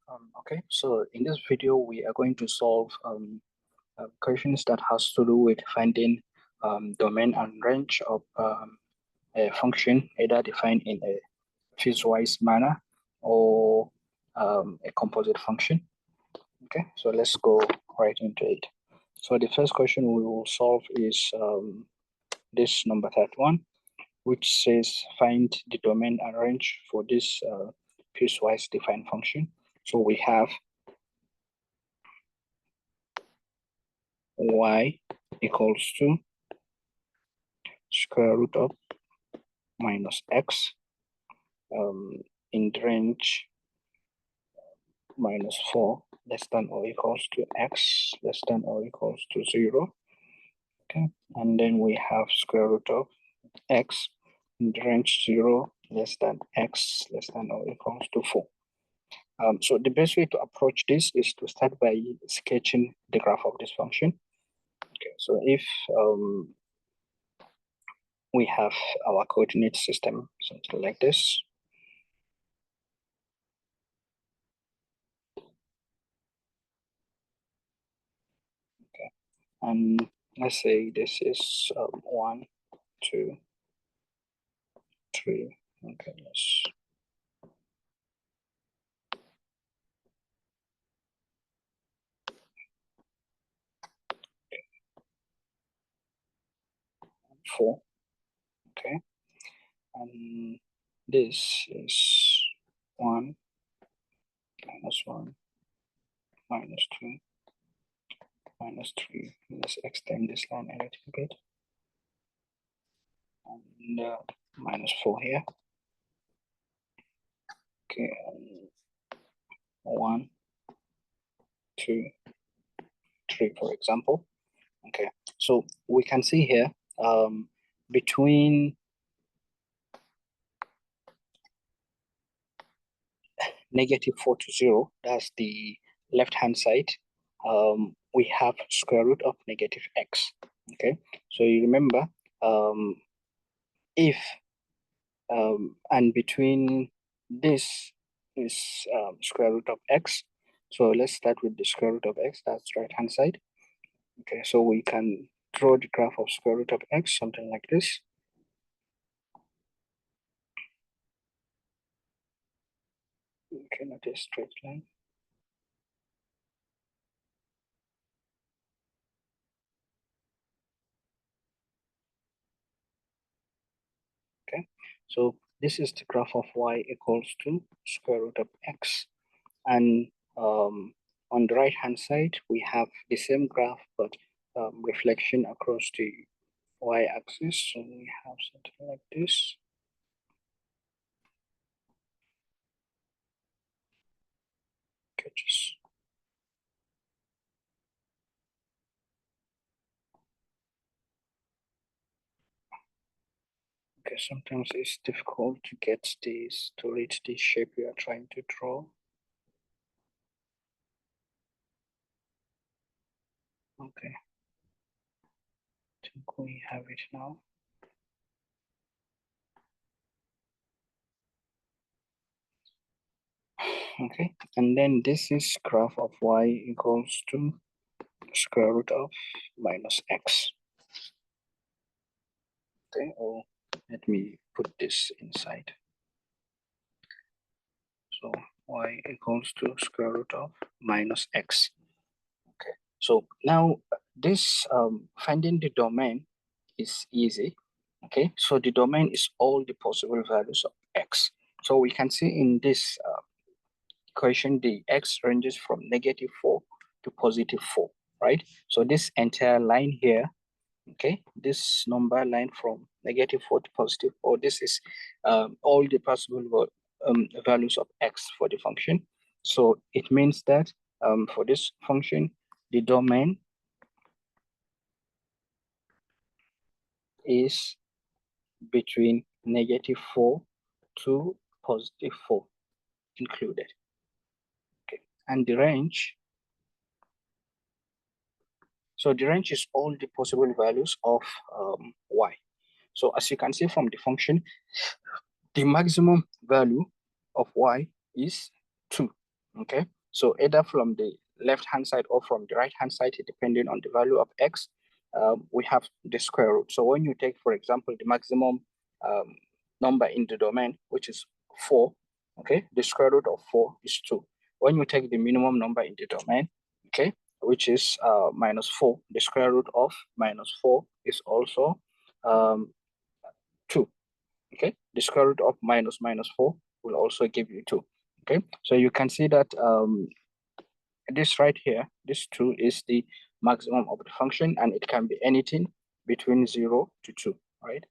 Okay, so in this video, we are going to solve questions that has to do with finding domain and range of a function, either defined in a piecewise manner or a composite function. Okay, so let's go right into it. So the first question we will solve is this number 31, which says find the domain and range for this piecewise defined function. So we have y equals to square root of minus x in the range minus 4 less than or equals to x less than or equals to 0. Okay, and then we have square root of x in the range 0 less than x less than or equals to 4. So the best way to approach this is to start by sketching the graph of this function. Okay, so if we have our coordinate system, something like this. Okay, and let's say this is 1, 2, 3. Okay, yes. Okay. 4. Okay, and this is 1, minus 1, minus 2, minus 3. Let's extend this line a little bit. And minus 4 here. Okay, 1, 2, 3, for example. Okay, so we can see here between -4 to 0, that's the left hand side, we have square root of -x. Okay, so you remember if and between this is square root of x. So let's start with the square root of x, that's right hand side. Okay, so we can draw the graph of square root of x, something like this. Okay, not a straight line. Okay, so this is the graph of y equals to square root of x. And on the right hand side, we have the same graph, but reflection across the y-axis. So we have something like this. Okay, okay, sometimes it's difficult to get this, to reach the shape we are trying to draw. Okay, I think we have it now. Okay, and then this is graph of y equals to square root of minus x. Okay, or let me put this inside. So y equals to square root of minus x. Okay, so now this finding the domain is easy. Okay, so the domain is all the possible values of x. So we can see in this equation, the x ranges from -4 to +4, right? So this entire line here, okay, this number line from -4 to +4, this is all the possible values of x for the function. So it means that for this function, the domain is between -4 to +4 included. Okay, and the range, so the range is all the possible values of y. So as you can see from the function, the maximum value of y is 2. Okay, So either from the left-hand side or from the right-hand side, depending on the value of x, we have the square root. So when you take, for example, the maximum number in the domain, which is 4, okay, the square root of 4 is 2. When you take the minimum number in the domain, okay, which is -4, the square root of -4 is also 2. Okay, the square root of -4 will also give you 2. Okay, so you can see that this right here, this 2 is the maximum of the function, and it can be anything between 0 to 2, right?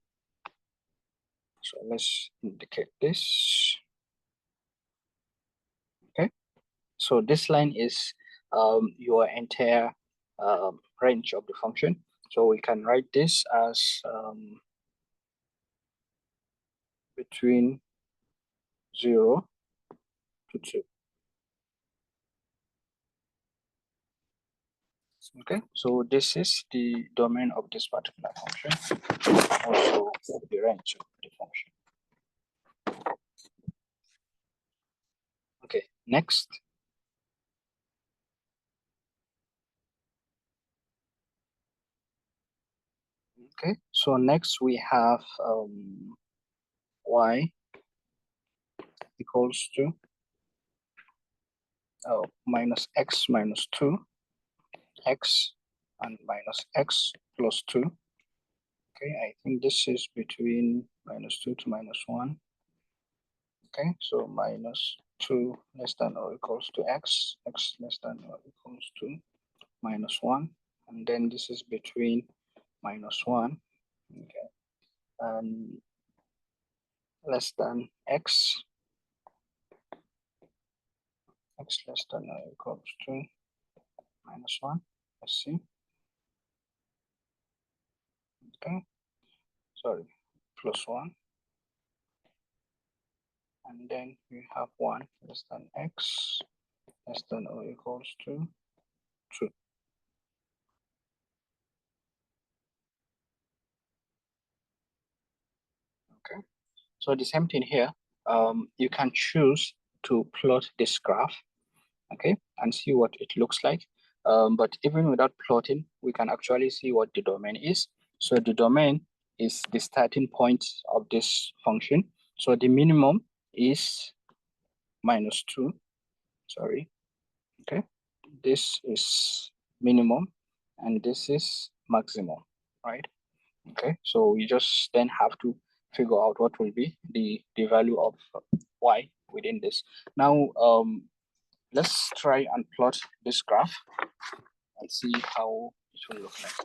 So let's indicate this. Okay, so this line is your entire range of the function. So we can write this as between 0 to 2. Okay, so this is the domain of this particular function, also the range of the function. Okay, next. Okay, so next we have y equals to minus x minus 2, x and minus x plus 2. Okay, I think this is between -2 to -1. Okay, so -2 less than or equals to x, x less than or equals to -1, and then this is between -1, okay, and less than x, x less than or equals to -1. Let's see. Okay, sorry, +1, and then we have 1 less than x less than or equals to 2. Okay, so the same thing here. You can choose to plot this graph, okay, and see what it looks like. But even without plotting, we can actually see what the domain is. So the domain is the starting point of this function. So the minimum is -2, sorry, okay. This is minimum and this is maximum, right? Okay, so we just then have to figure out what will be the value of y within this. Now, let's try and plot this graph and see how it will look like.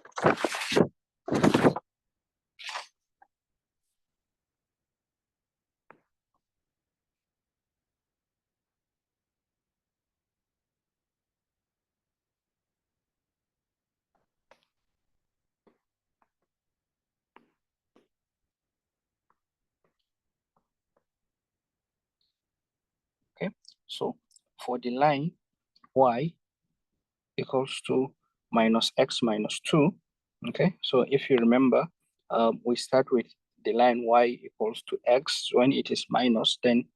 Okay, so for the line y equals to minus x minus 2, okay, so if you remember, we start with the line y equals to x. When it is minus, then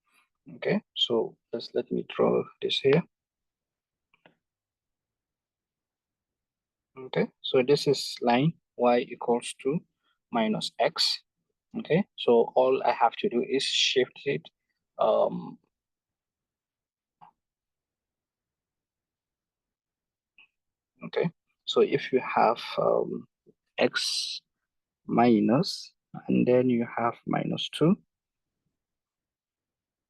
okay, so let me draw this here. Okay, so this is line y equals to minus x. Okay, so all I have to do is shift it okay, so if you have x minus and then you have -2,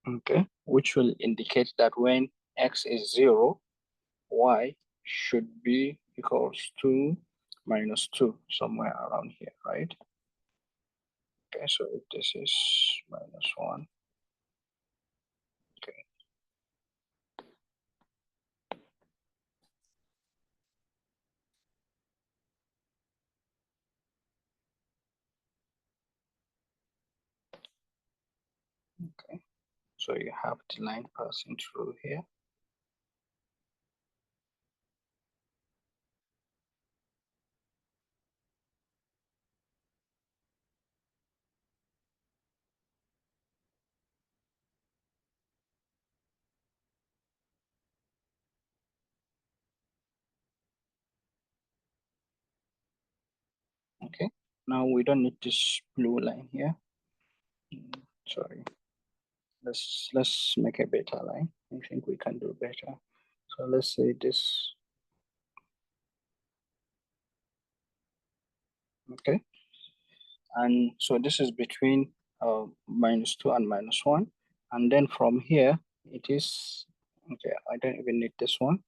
okay, which will indicate that when x is 0, y should be equals to -2, somewhere around here, right? Okay, so if this is -1, okay. Okay, so you have the line passing through here. Okay, now we don't need this blue line here. Sorry, let's make a better line. I think we can do better. So let's say this. Okay, and so this is between -2 and -1, and then from here it is okay. I don't even need this one.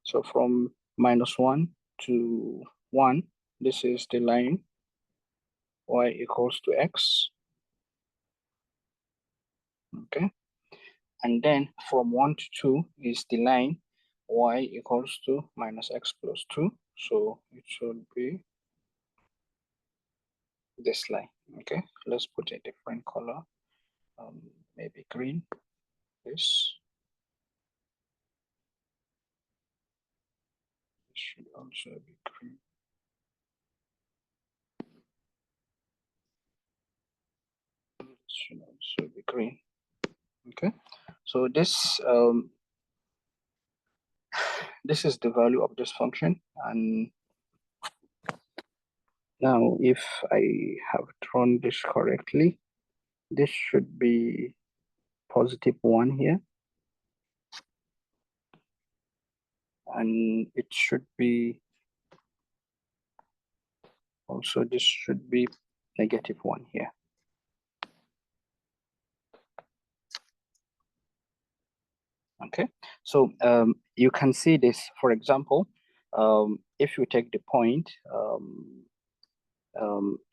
So from -1 to 1, this is the line y equals to x. Okay, and then from 1 to 2 is the line y equals to -x plus 2. So it should be this line. Okay, let's put a different color, maybe green. This should also be green. This should also be green. Okay, so this this is the value of this function, and now if I have drawn this correctly, this should be +1 here, and it should be also, this should be -1 here. Okay, so you can see this, for example, if you take the point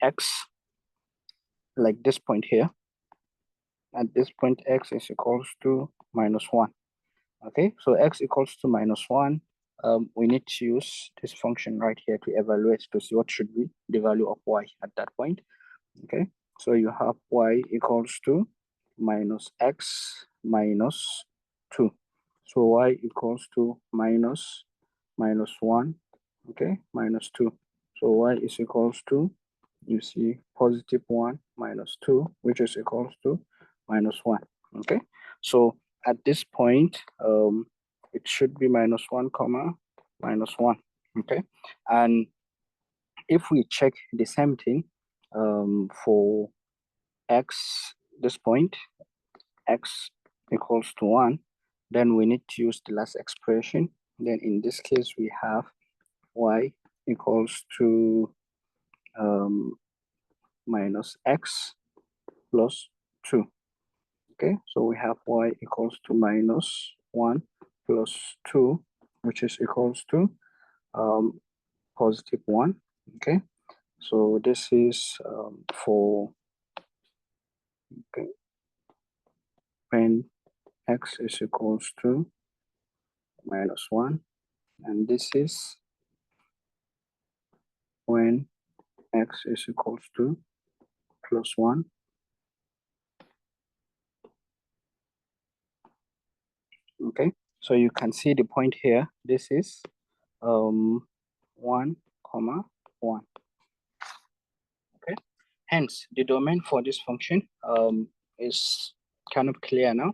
x, like this point here, at this point x is equals to -1. Okay, so x equals to -1. We need to use this function right here to evaluate to see what should be the value of y at that point. Okay, so you have y equals to -x minus 2. So y equals to -1, okay, -2. So y is equals to, you see, +1 minus 2, which is equals to -1. Okay, so at this point, it should be -1 comma -1. Okay, and if we check the same thing for x, this point, x equals to 1, then we need to use the last expression. Then in this case, we have y equals to -x plus 2. Okay, so we have y equals to -1 plus 2, which is equals to +1. Okay, so this is for when x is equals to -1, and this is when x is equals to +1. Okay, so you can see the point here. This is 1, 1. Okay, hence the domain for this function is kind of clear now.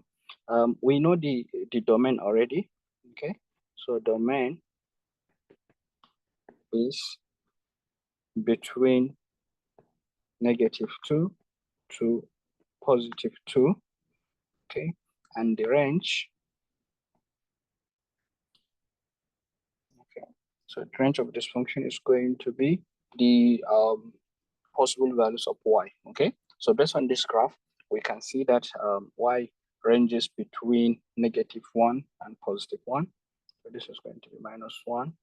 We know the domain already. Okay, so domain is between -2 to +2. Okay, and the range, okay, so the range of this function is going to be the possible values of y. Okay, so based on this graph, we can see that y ranges between -1 and +1. So this is going to be -1,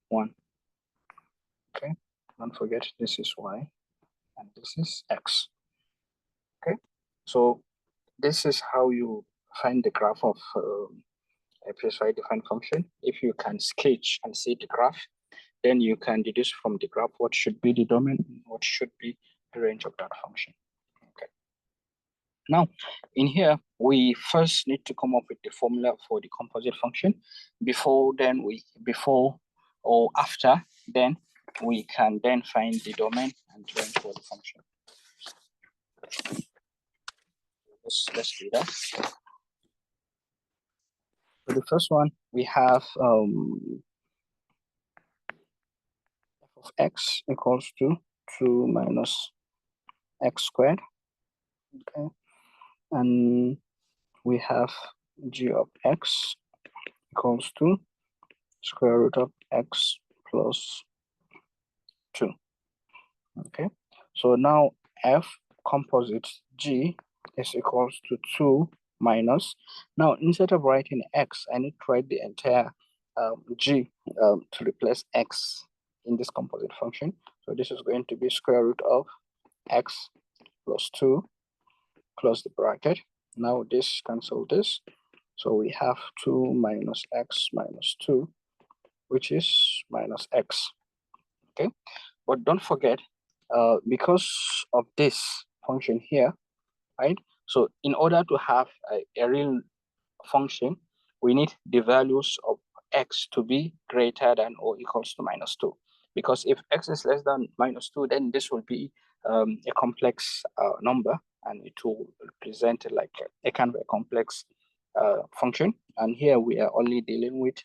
1. Okay, don't forget this is y and this is x. Okay, so this is how you find the graph of a precisely defined function. If you can sketch and see the graph, then you can deduce from the graph what should be the domain and what should be the range of that function. Okay. Now, in here, we first need to come up with the formula for the composite function. Before or after, then we can then find the domain and range for the function. Let's do that. For the first one, we have f of x equals to 2 minus x squared. Okay, and we have g of x equals to square root of x plus 2. Okay, so now f composite g is equals to 2 minus, now instead of writing x, I need to write the entire g to replace x in this composite function. So this is going to be square root of x plus 2, close the bracket. Now this cancel this, so we have 2 minus x minus 2, which is minus x. Okay, but don't forget, because of this function here, right? So in order to have a real function, we need the values of x to be greater than or equals to minus 2. Because if x is less than minus 2, then this will be a complex number, and it will present like a kind of a complex function. And here we are only dealing with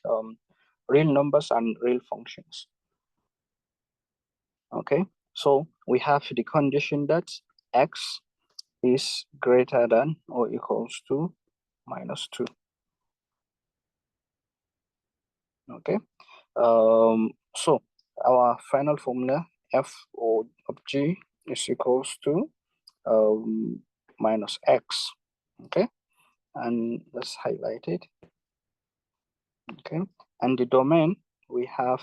real numbers and real functions. Okay, so we have the condition that x is greater than or equals to minus 2. Okay, so our final formula f of g is equals to minus x. Okay, and let's highlight it. Okay, and the domain we have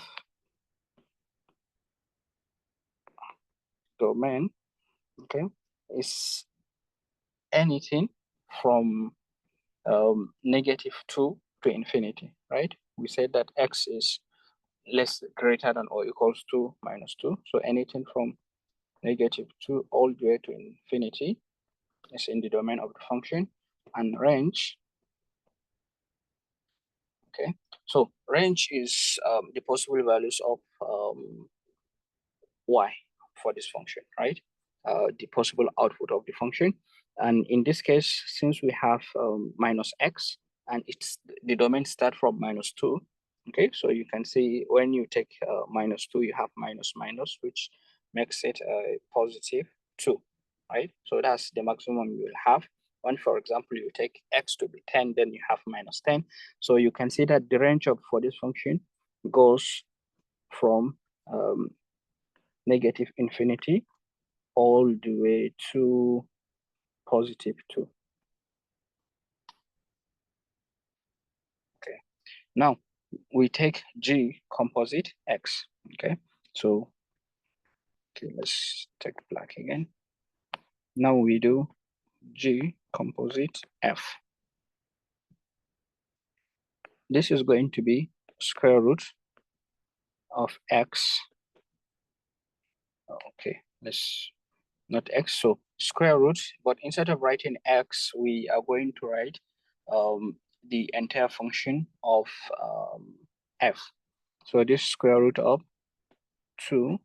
domain, okay, is anything from -2 to infinity, right? We said that x is greater than or equals to minus 2. So anything from -2 all the way to infinity is in the domain of the function. And range, okay, so range is the possible values of y for this function, right? The possible output of the function. And in this case, since we have minus x, and it's the domain start from -2, okay, so you can see when you take -2, you have minus minus, which makes it positive 2, right? So that's the maximum you will have. When, for example, you take x to be 10, then you have -10. So you can see that the range of for this function goes from negative infinity all the way to positive 2. Okay, now we take g composite x. Okay, so okay, let's take black again. Now we do g composite f. This is going to be square root of x. Okay, let's not x, so square root, but instead of writing x, we are going to write the entire function of f. So this square root of 2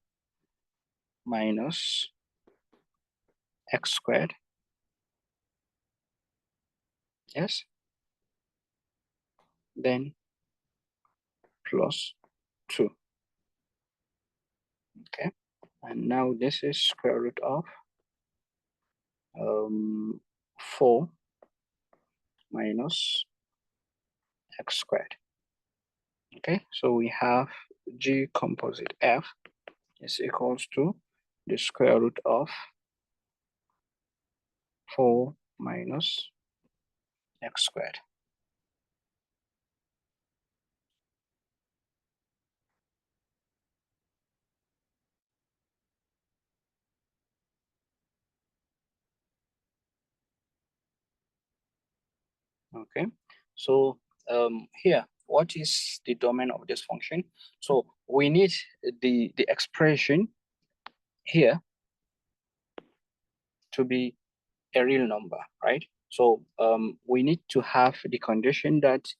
minus x squared, yes, then plus 2. Okay, and now this is square root of 4 minus x squared. Okay, so we have g composite f is equals to the square root of 4 minus x squared. Okay, so here, what is the domain of this function? So we need the expression here to be a real number, right? So we need to have the condition that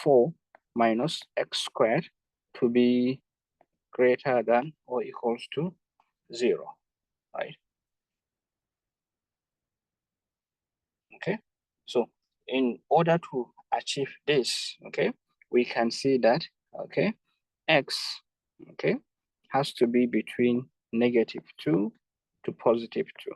4 minus x squared to be greater than or equals to 0, right? Okay, so in order to achieve this, okay, we can see that, okay, x okay, has to be between -2 to +2.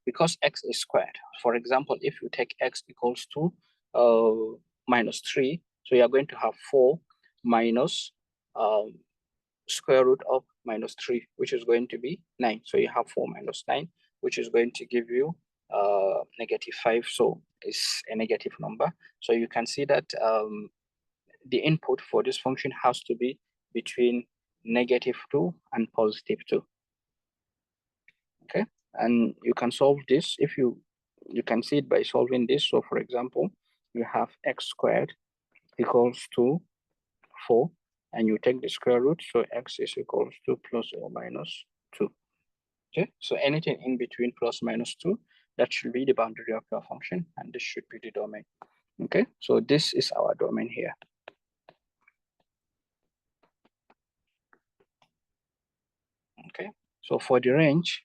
Because x is squared. For example, if you take x equals to -3, so you are going to have 4 minus square root of -3, which is going to be 9. So you have 4 minus 9, which is going to give you -5. So it's a negative number. So you can see that the input for this function has to be between -2 and +2. Okay, and you can solve this if you can see it by solving this. So for example, you have x squared equals to 4, and you take the square root, so x is equals to +or-2. Okay, so anything in between +-2, that should be the boundary of your function, and this should be the domain. Okay, so this is our domain here. Okay, so for the range,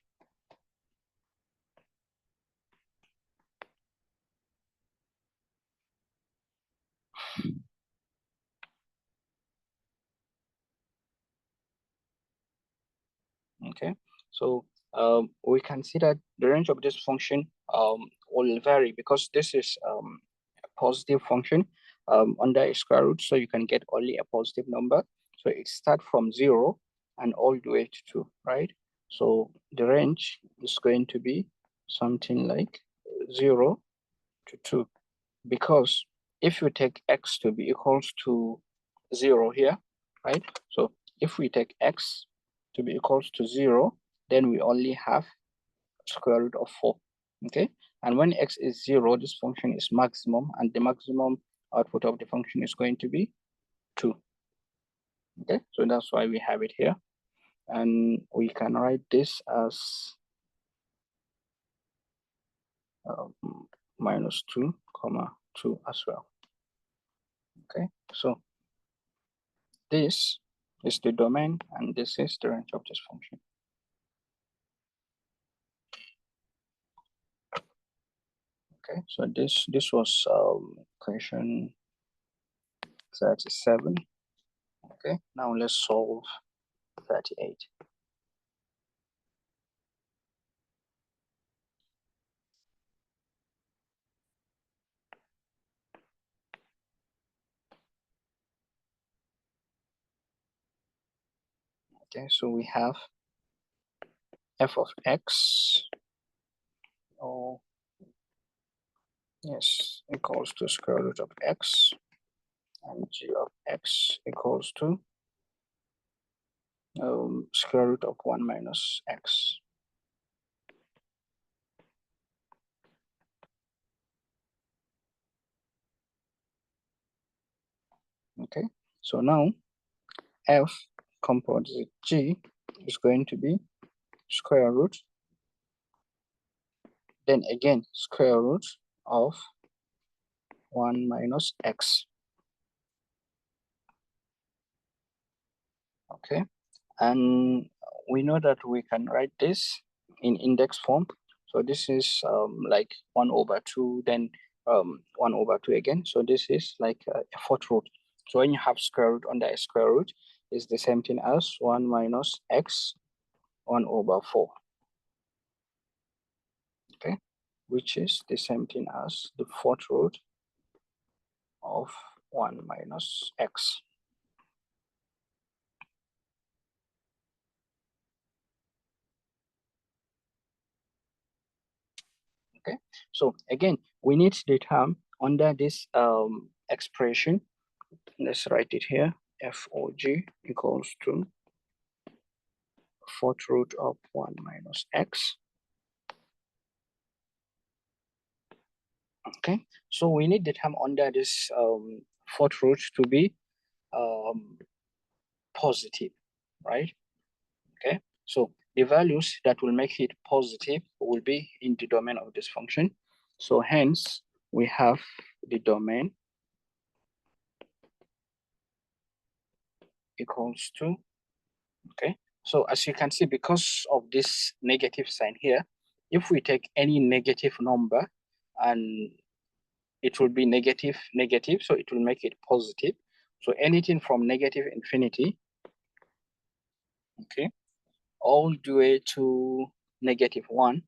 okay, so we can see that the range of this function will vary, because this is a positive function under a square root, so you can get only a positive number. So it starts from 0 and all the way to 2, right? So the range is going to be something like 0 to 2, because if you take x to be equals to 0 here, right? So if we take x to be equals to 0, then we only have square root of 4, okay? And when x is 0, this function is maximum, and the maximum output of the function is going to be 2, okay? So that's why we have it here. And we can write this as -2, 2 as well, okay? So this is the domain, and this is the range of this function. Okay, so this was question 37. Okay, now let's solve 38. Okay, so we have f of x, or yes, equals to square root of x, and g of x equals to square root of 1 minus x. Okay, so now f composite g is going to be square root, then again square root of 1 minus x. Okay, and we know that we can write this in index form. So this is like 1/2, then 1/2 again. So this is like a fourth root. So when you have square root under a square root, it's the same thing as 1 minus x 1/4. Okay, which is the same thing as the fourth root of 1 minus x. Okay, so again, we need the term under this expression. Let's write it here. FOG equals to fourth root of 1 minus x. Okay, so we need the term under this fourth root to be positive, right? Okay, so the values that will make it positive will be in the domain of this function. So hence, we have the domain equals to, okay? So as you can see, because of this negative sign here, if we take any negative number and it will be negative, so it will make it positive. So anything from negative infinity, okay, all the way to -1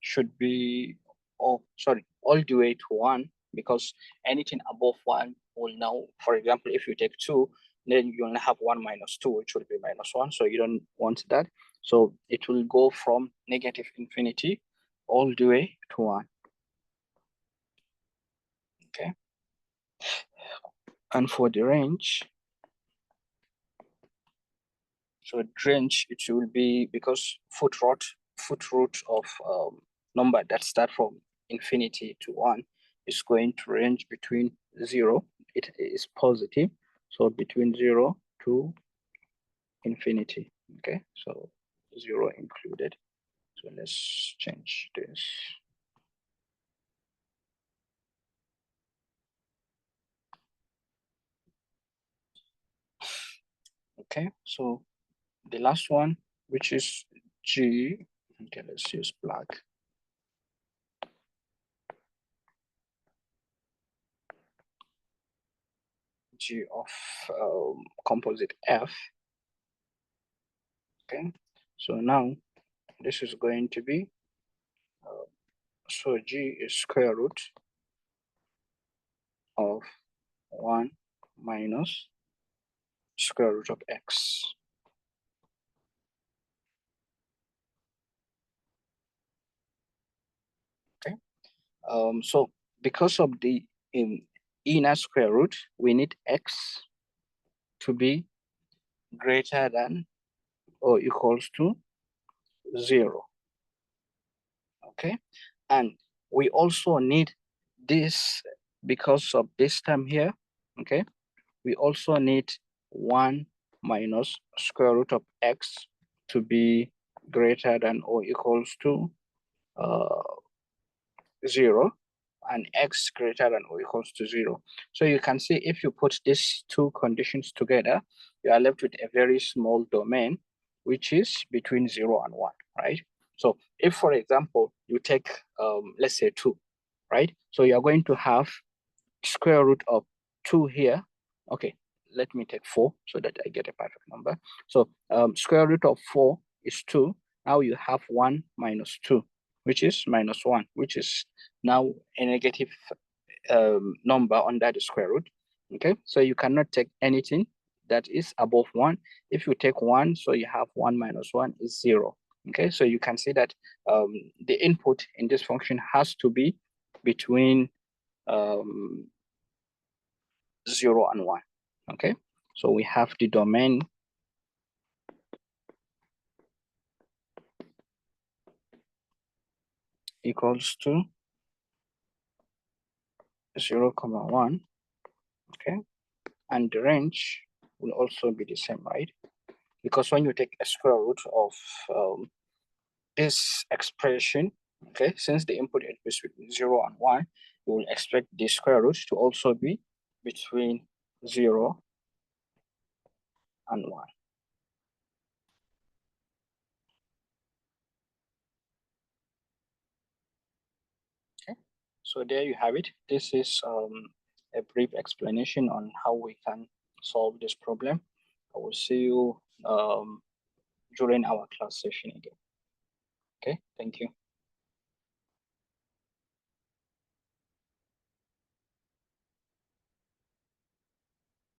should be, oh, sorry, all the way to 1, because anything above 1 will now, for example, if you take 2, then you only have 1 minus 2, which will be -1. So you don't want that. So it will go from negative infinity all the way to 1. Okay. And for the range, so range, it will be, because foot root of number that start from infinity to 1 is going to range between 0, it is positive, so between 0 to infinity. Okay, so 0 included. So let's change this. Okay, so the last one, which is G, okay, let's use black. G of composite F. Okay, so now this is going to be, so G is square root of 1 minus square root of X. Okay, so because of the inner square root, we need X to be greater than or equals to 0. Okay, and we also need this, because of this term here. Okay, we also need 1 minus square root of X to be greater than or equals to 0, and X greater than or equals to 0. So you can see, if you put these two conditions together, you are left with a very small domain, which is between 0 and 1, right? So if, for example, you take, let's say 2, right? So you're going to have square root of 2 here. Okay, let me take 4 so that I get a perfect number. So square root of 4 is 2. Now you have 1 minus 2, which is -1, which is now a negative number under the square root. Okay, so you cannot take anything that is above 1. If you take 1, so you have 1 minus 1 is 0. Okay, so you can see that the input in this function has to be between 0 and 1. Okay, so we have the domain equals to 0, 1. Okay, and the range will also be the same, right? Because when you take a square root of this expression, okay, since the input is between 0 and 1, you will expect the square root to also be between 0 and 1. Okay, so there you have it. This is a brief explanation on how we can solve this problem. I will see you during our class session again. Okay, thank you.